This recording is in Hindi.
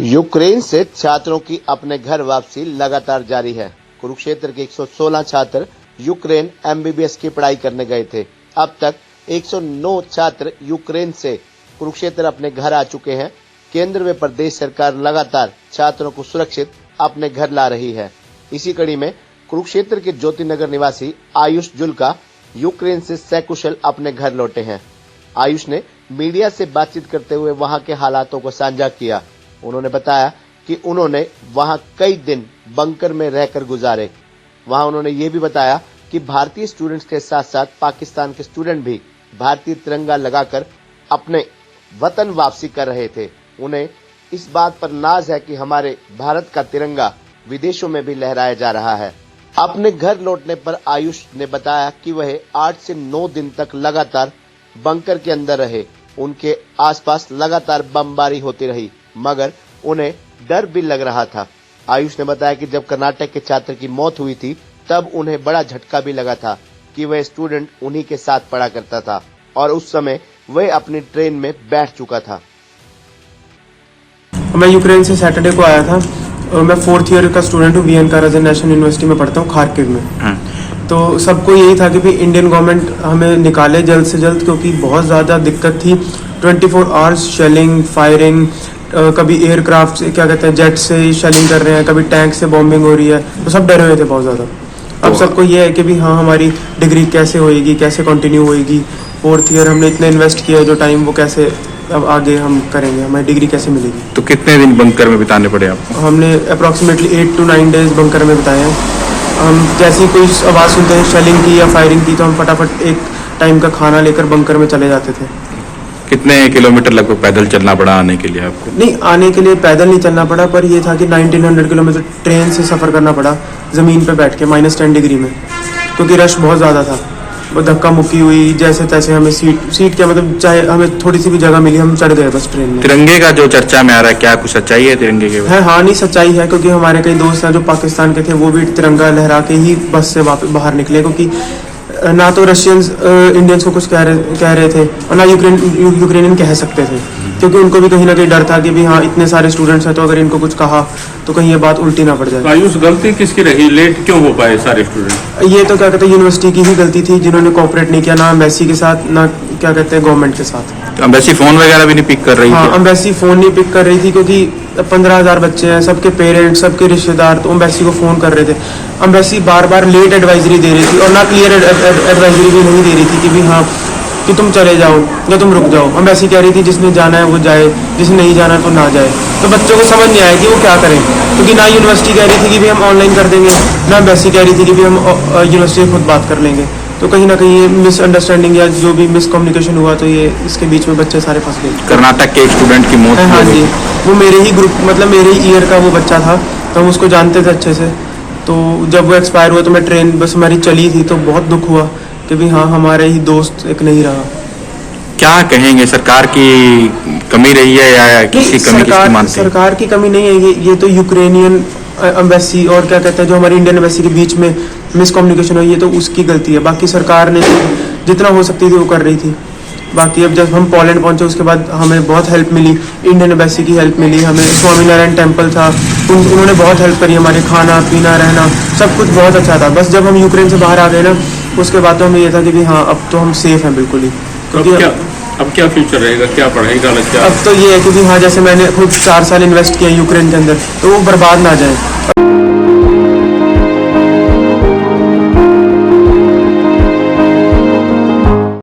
यूक्रेन से छात्रों की अपने घर वापसी लगातार जारी है। कुरुक्षेत्र के 116 छात्र यूक्रेन एमबीबीएस की पढ़ाई करने गए थे। अब तक 109 छात्र यूक्रेन से कुरुक्षेत्र अपने घर आ चुके हैं। केंद्र व प्रदेश सरकार लगातार छात्रों को सुरक्षित अपने घर ला रही है। इसी कड़ी में कुरुक्षेत्र के ज्योतिनगर निवासी आयुष जुल्का यूक्रेन से सकुशल अपने घर लौटे हैं। आयुष ने मीडिया से बातचीत करते हुए वहां के हालातों को साझा किया। उन्होंने बताया कि उन्होंने वहां कई दिन बंकर में रहकर गुजारे। वहां उन्होंने ये भी बताया कि भारतीय स्टूडेंट्स के साथ साथ पाकिस्तान के स्टूडेंट भी भारतीय तिरंगा लगाकर अपने वतन वापसी कर रहे थे। उन्हें इस बात पर नाज है कि हमारे भारत का तिरंगा विदेशों में भी लहराया जा रहा है। अपने घर लौटने पर आयुष ने बताया कि वह 8 से 9 दिन तक लगातार बंकर के अंदर रहे। उनके आसपास लगातार बमबारी होती रही, मगर उन्हें डर भी लग रहा था। आयुष ने बताया कि जब कर्नाटक के छात्र की मौत हुई थी तब उन्हें बड़ा झटका भी लगा था कि वह स्टूडेंट उन्हीं के साथ पढ़ा करता था और उस समय वह अपनी ट्रेन में बैठ चुका था। मैं यूक्रेन से सैटरडे को आया था। मैं 4th ईयर का स्टूडेंट हूँ। वीएन काराज़न नेशनल यूनिवर्सिटी में पढ़ता हूँ, खार्किव में। तो सबको यही था कि भी इंडियन गवर्नमेंट हमें निकाले जल्द से जल्द, क्योंकि बहुत ज़्यादा दिक्कत थी। 24 आवर्स शेलिंग, फायरिंग, कभी एयरक्राफ्ट से क्या कहते हैं जेट से शेलिंग कर रहे हैं, कभी टैंक से बॉम्बिंग हो रही है। तो सब डरे हुए थे बहुत ज़्यादा। अब सबको ये है कि भी हाँ, हमारी डिग्री कैसे होएगी, कैसे कंटिन्यू होएगी। 4th ईयर हमने इतना इन्वेस्ट किया, जो टाइम वो कैसे अब आगे हम करेंगे, हमें डिग्री कैसे मिलेगी। तो कितने दिन बंकर में बिताने पड़े आपको? हमने अप्रॉक्सीमेटली 8 to 9 डेज बंकर में बिताए हैं। हम जैसे ही कोई आवाज़ सुनते हैं शेलिंग की या फायरिंग की, तो हम फटाफट एक टाइम का खाना लेकर बंकर में चले जाते थे। कितने किलोमीटर लगभग पैदल चलना पड़ा आने के लिए आपको? नहीं, आने के लिए पैदल नहीं चलना पड़ा, पर ये था कि 1900 किलोमीटर ट्रेन से सफ़र करना पड़ा ज़मीन पे बैठ के -10 डिग्री में, क्योंकि रश बहुत ज़्यादा था। वो धक्का मुक्की हुई, जैसे तैसे हमें सीट क्या मतलब चाहे हमें थोड़ी सी भी जगह मिली, हम चढ़ गए बस ट्रेन में। तिरंगे का जो चर्चा में आ रहा है, क्या कुछ सच्चाई है तिरंगे के? है, हाँ, नहीं सच्चाई है, क्योंकि हमारे कई दोस्त हैं जो पाकिस्तान के थे, वो भी तिरंगा लहरा के ही बस से वापस बाहर निकले, क्योंकि ना तो रशियंस इंडियंस को कुछ कह रहे थे और ना यूक्रेनियन कह सकते थे, क्योंकि उनको भी कहीं ना कहीं डर था कि भी हाँ, इतने सारे स्टूडेंट्स हैं, तो अगर इनको कुछ कहा तो कहीं ये बात उल्टी ना पड़ जाए। आयुष, गलती किसकी रही? लेट क्यों हो पाए सारे स्टूडेंट? ये तो क्या कहते हैं यूनिवर्सिटी की ही गलती थी, जिन्होंने कोऑपरेट नहीं किया, ना एम्बेसी के साथ, ना क्या कहते हैं गवर्नमेंट के साथ। तो एम्बेसी फोन वगैरह भी नहीं पिक कर रही थी? हाँ, एम्बेसी फ़ोन नहीं पिक कर रही थी, क्योंकि 15,000 बच्चे हैं, सबके पेरेंट्स, सबके रिश्तेदार, तो एम्बेसी को फ़ोन कर रहे थे। एम्बेसी बार बार लेट एडवाइजरी दे रही थी और ना क्लियर एडवाइजरी भी नहीं दे रही थी कि भी हाँ कि तुम चले जाओ या तुम रुक जाओ। एम्बेसी कह रही थी जिसने जाना है वो जाए, जिसने नहीं जाना है तो ना जाए। तो बच्चों को समझ नहीं आया कि वो क्या करें, क्योंकि ना यूनिवर्सिटी कह रही थी कि भी हम ऑनलाइन कर देंगे, ना एम्बेसी कह रही थी कि भी हम यूनिवर्सिटी से खुद बात कर लेंगे। तो कहीं ना कहीं ये मिसअंडरस्टैंडिंग या जो भी मिसकम्युनिकेशन हुआ, तो ये इसके बीच में बच्चे सारे फंस गए। कर्नाटक के एक स्टूडेंट की मौत? हाँ जी, वो मेरे ही ग्रुप मतलब मेरे ही ईयर का वो बच्चा था, तो हम उसको जानते थे अच्छे से। तो जब वो एक्सपायर हुआ तो मैं ट्रेन बस हमारी चली थी, तो बहुत दुख हुआ कि भी हाँ, हमारे ही दोस्त एक नहीं रहा। क्या कहेंगे, सरकार की कमी रही है या किसी कमी किसकी मानते हैं? सरकार की कमी नहीं है, ये तो यूक्रेनियन एम्बेसी और क्या कहते हैं जो हमारी इंडियन एम्बेसी के बीच में मिसकम्युनिकेशन हुई है, तो उसकी गलती है। बाकी सरकार ने जितना हो सकती थी वो कर रही थी। बाकी अब जब हम पोलैंड पहुंचे उसके बाद हमें बहुत हेल्प मिली, इंडियन एम्बेसी की हेल्प मिली हमें। स्वामीनारायण टेम्पल था, उन्होंने बहुत हेल्प करी, हमारे खाना पीना रहना सब कुछ बहुत अच्छा था। बस जब हम यूक्रेन से बाहर आ गए ना, उसके बाद तो हमें ये था कि भी हाँ, अब तो हम सेफ हैं बिल्कुल ही। क्योंकि अब क्या फ्यूचर रहेगा, क्या पढ़ाई का लक्ष्य? अब तो ये है कि भी हाँ, जैसे मैंने खुद 4 साल इन्वेस्ट किया यूक्रेन के अंदर, तो वो बर्बाद ना जाए।